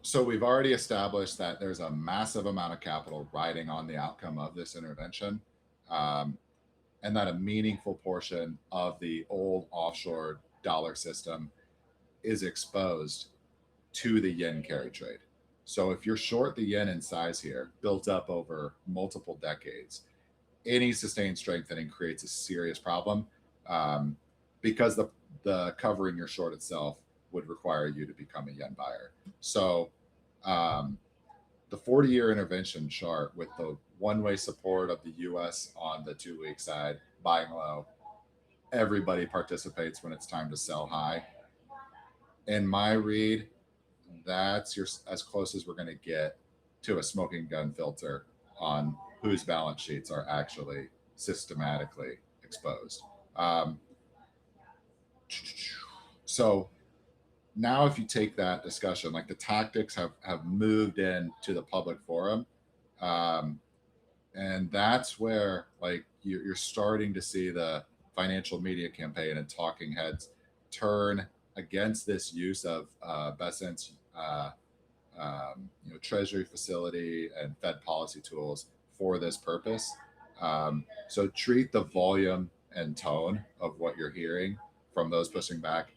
So we've already established that there's a massive amount of capital riding on the outcome of this intervention, um, and that a meaningful portion of the old offshore dollar system is exposed to the yen carry trade. So if you're short the yen in size here, built up over multiple decades, any sustained strengthening creates a serious problem, um, because the covering your short itself would require you to become a yen buyer. So um, the 40-year intervention chart with the one-way support of the U.S. on the 2-week side, buying low, everybody participates when it's time to sell high. In my read, that's your as close as we're going to get to a smoking gun filter on whose balance sheets are actually systematically exposed. Um, so now, if you take that discussion, like the tactics have moved into the public forum, um, and that's where like you're starting to see the financial media campaign and talking heads turn against this use of Besant's Treasury facility and Fed policy tools for this purpose. So treat the volume and tone of what you're hearing from those pushing back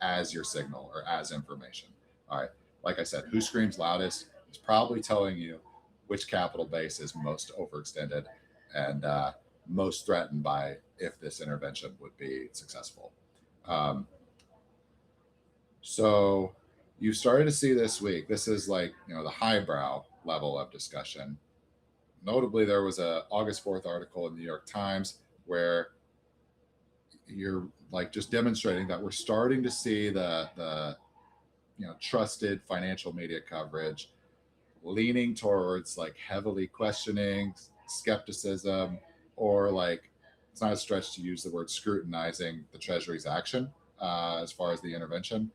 as your signal or as information. All right. Like I said, who screams loudest is probably telling you which capital base is most overextended and most threatened by if this intervention would be successful. Um, so you started to see this week. This is like the highbrow level of discussion. Notably, there was a August 4th article in the New York Times where you're like just demonstrating that we're starting to see the trusted financial media coverage leaning towards like heavily questioning skepticism, or like it's not a stretch to use the word scrutinizing the Treasury's action as far as the intervention.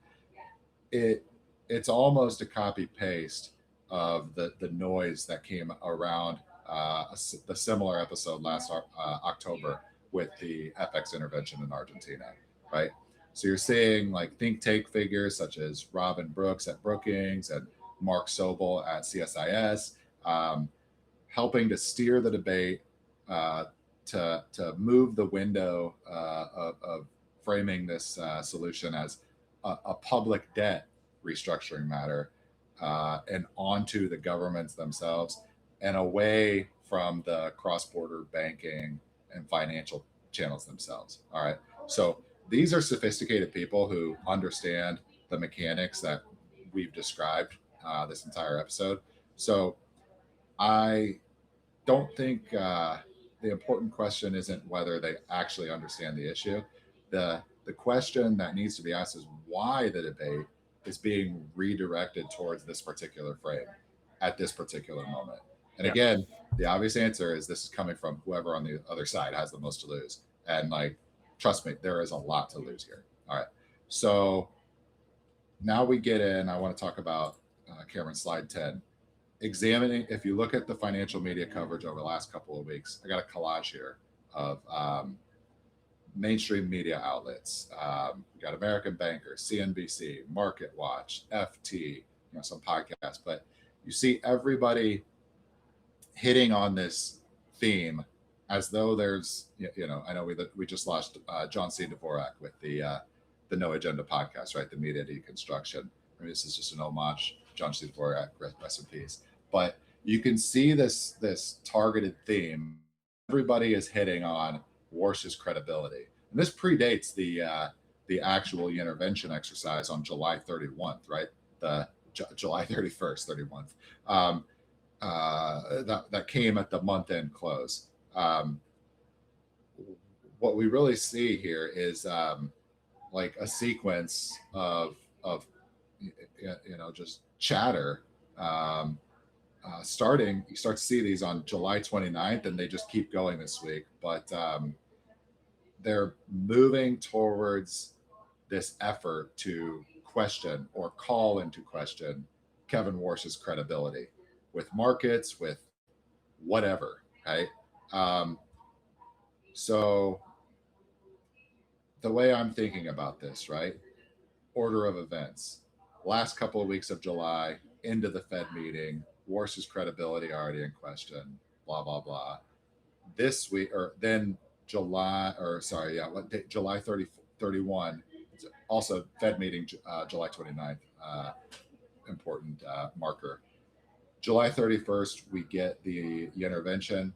It's almost a copy paste of the noise that came around the similar episode last October with the FX intervention in Argentina, right? So you're seeing like think tank figures such as Robin Brooks at Brookings and Mark Sobel at CSIS, helping to steer the debate, to move the window of framing this solution as a public debt restructuring matter, and onto the governments themselves and away from the cross-border banking and financial channels themselves. All right. So these are sophisticated people who understand the mechanics that we've described this entire episode. So I don't think the important question isn't whether they actually understand the issue. The question that needs to be asked is why the debate is being redirected towards this particular frame at this particular moment. And Yeah. again, the obvious answer is this is coming from whoever on the other side has the most to lose. And like, trust me, there is a lot to lose here. All right. So now we get in. I want to talk about Cameron, slide 10. Examining, if you look at the financial media coverage over the last couple of weeks, I got a collage here of mainstream media outlets. We got American Banker, CNBC, Market Watch, FT, some podcasts, but you see everybody hitting on this theme as though there's, I know we just lost John C. Dvorak with the No Agenda podcast, right? The media deconstruction. I mean, this is just an homage. John C. Dvorak, rest in peace. But you can see this targeted theme. Everybody is hitting on Warsh's credibility, and this predates the actual intervention exercise on July 31st, right? The July 31st, 31st. That came at the month end close. What we really see here is like a sequence of just chatter. Starting, you start to see these on July 29th, and they just keep going this week. But they're moving towards this effort to question or call into question Kevin Warsh's credibility with markets, with whatever, right? Um, so the way I'm thinking about this, right? Order of events. Last couple of weeks of July, into the Fed meeting, Warsh's credibility already in question, blah, blah, blah. This week, or then July, or sorry, yeah, what day? July 30, 31. Also, Fed meeting July 29th, important marker. July 31st, we get the intervention.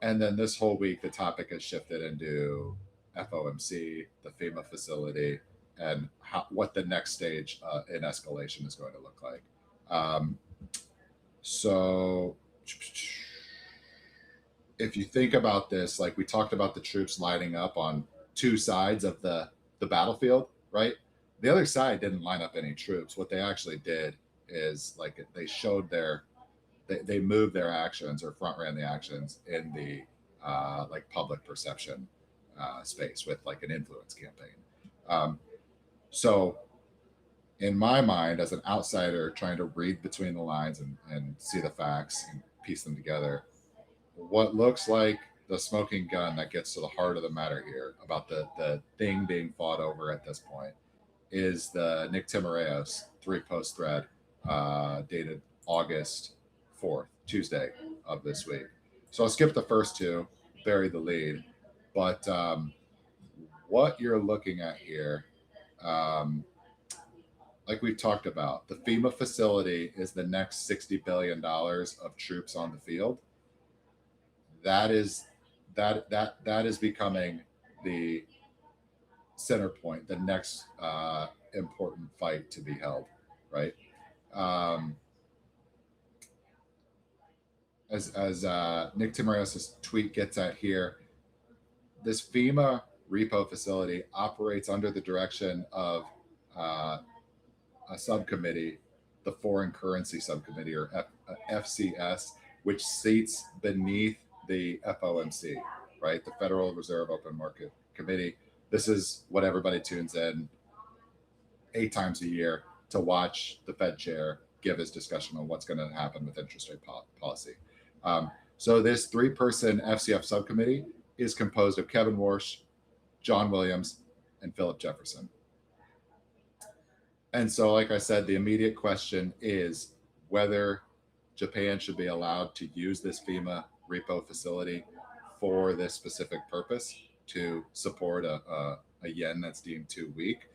And then this whole week, the topic has shifted into FOMC, the FEMA facility, and what the next stage in escalation is going to look like. So if you think about this, like we talked about the troops lining up on two sides of the battlefield, right? The other side didn't line up any troops. What they actually did is like they showed they moved their actions or front ran the actions in the like public perception space with like an influence campaign. So in my mind, as an outsider trying to read between the lines and see the facts and piece them together, what looks like the smoking gun that gets to the heart of the matter here about the thing being fought over at this point is the Nick Timiraos 3-post thread dated August 4th, Tuesday of this week. So I'll skip the first two, bury the lead. But what you're looking at here, like we've talked about, the FEMA facility is the next $60 billion of troops on the field. That is becoming the center point, the next important fight to be held, right? As Nick Timiraos' tweet gets at here, this FEMA repo facility operates under the direction of a subcommittee, the Foreign Currency Subcommittee, or FCS, which seats beneath the FOMC, right? The Federal Reserve Open Market Committee. This is what everybody tunes in 8 times a year to watch the Fed chair give his discussion on what's going to happen with interest rate policy. So this 3-person FCF subcommittee is composed of Kevin Warsh, John Williams, and Philip Jefferson. And so, like I said, the immediate question is whether Japan should be allowed to use this FEMA repo facility for this specific purpose to support a yen that's deemed too weak.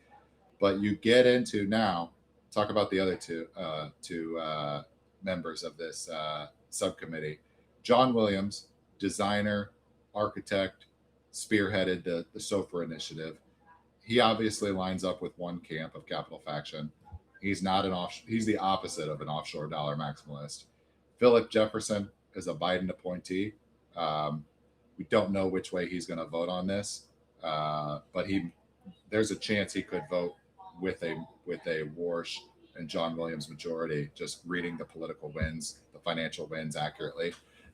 But you get into now, talk about the other two members of this subcommittee. John Williams, designer, architect, spearheaded the SOFR initiative. He obviously lines up with one camp of capital faction. He's not he's the opposite of an offshore dollar maximalist. Philip Jefferson is a Biden appointee. We don't know which way he's going to vote on this, but there's a chance he could vote with a Warsh and John Williams majority, just reading the political winds, the financial winds accurately.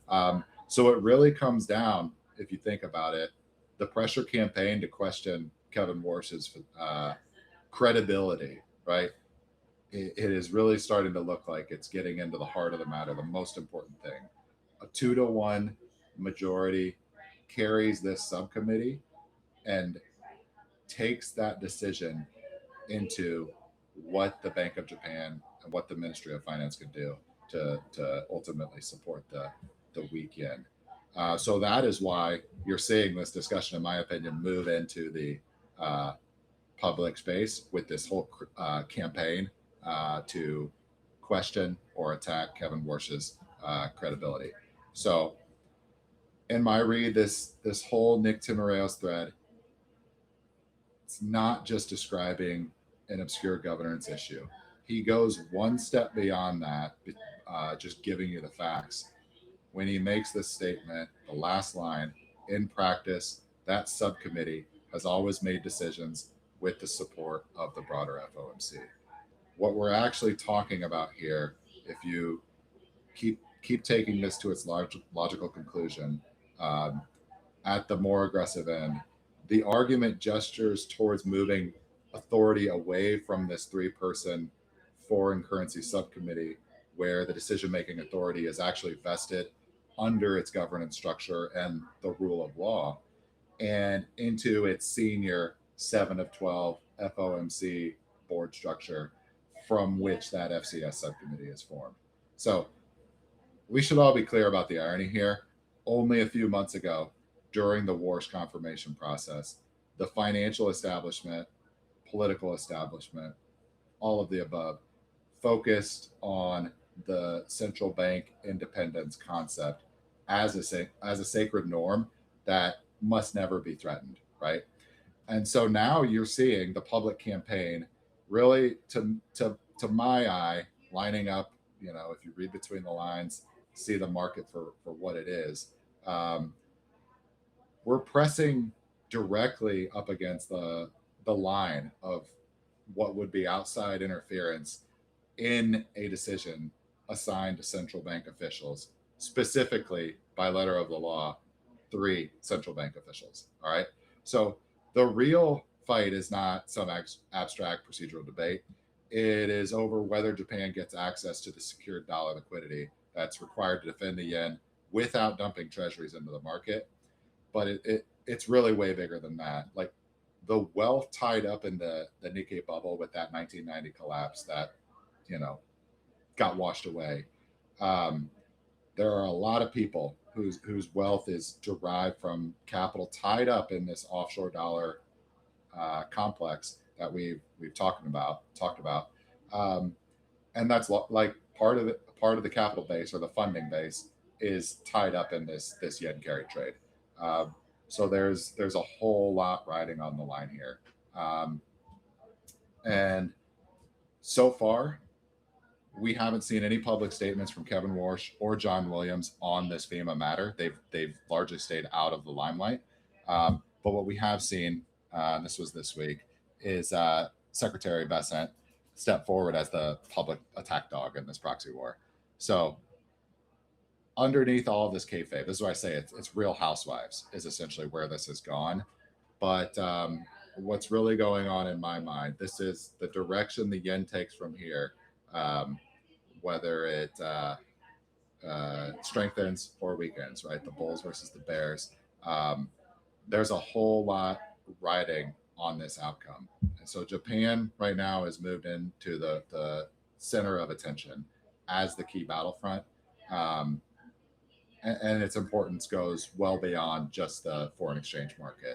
So it really comes down, if you think about it, the pressure campaign to question Kevin Warsh's credibility, right? It is really starting to look like it's getting into the heart of the matter, the most important thing. A 2-to-1 majority carries this subcommittee and takes that decision into what the Bank of Japan and what the Ministry of Finance could do to ultimately support the weak yen. So that is why you're seeing this discussion, in my opinion, move into the public space with this whole campaign to question or attack Kevin Warsh's credibility. So in my read, this whole Nick Timiraos thread, it's not just describing an obscure governance issue. He goes one step beyond that, just giving you the facts. When he makes this statement, the last line, in practice, that subcommittee has always made decisions with the support of the broader FOMC. What we're actually talking about here, if you keep taking this to its logical conclusion, at the more aggressive end, the argument gestures towards moving authority away from this 3-person foreign currency subcommittee, where the decision-making authority is actually vested under its governance structure and the rule of law, and into its senior 7 of 12 FOMC board structure from which that FCS subcommittee is formed. So we should all be clear about the irony here. Only a few months ago, during the Warsh confirmation process, the financial establishment, political establishment, all of the above, focused on the central bank independence concept as a sacred norm that must never be threatened, right? And so now you're seeing the public campaign really, to my eye, lining up. You know, if you read between the lines, see the market for what it is. Um, we're pressing directly up against the line of what would be outside interference in a decision assigned to central bank officials, specifically by letter of the law, three central bank officials. All right. So the real fight is not some abstract procedural debate. It is over whether Japan gets access to the secured dollar liquidity that's required to defend the yen without dumping treasuries into the market. But it's really way bigger than that. Like the wealth tied up in the Nikkei bubble with that 1990 collapse that, you know, got washed away. Um, there are a lot of people whose wealth is derived from capital tied up in this offshore dollar complex that we've talked about, um, and that's like part of the capital base or the funding base is tied up in this yen carry trade. Um, so there's a whole lot riding on the line here, um, and so far we haven't seen any public statements from Kevin Warsh or John Williams on this FEMA matter. They've largely stayed out of the limelight. But what we have seen, this was this week, is Secretary Bessent step forward as the public attack dog in this proxy war. So underneath all of this kayfabe, this is why I say it's Real Housewives is essentially where this has gone. But what's really going on in my mind, this is the direction the yen takes from here. Um, Whether it strengthens or weakens, right? The bulls versus the bears. Um, there's a whole lot riding on this outcome. And so Japan right now has moved into the center of attention as the key battlefront. Um, and its importance goes well beyond just the foreign exchange market.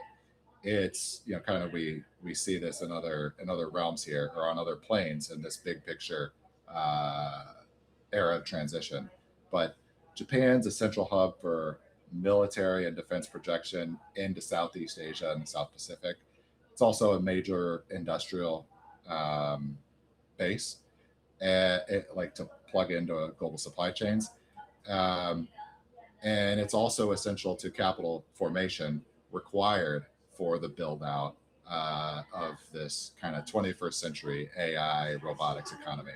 It's, you know, kind of we see this in other realms here or on other planes in this big picture uh, era of transition. But Japan's a central hub for military and defense projection into Southeast Asia and the South Pacific. It's also a major industrial um, base, like to plug into global supply chains. Um, and it's also essential to capital formation required for the build out of this kind of 21st century AI robotics economy.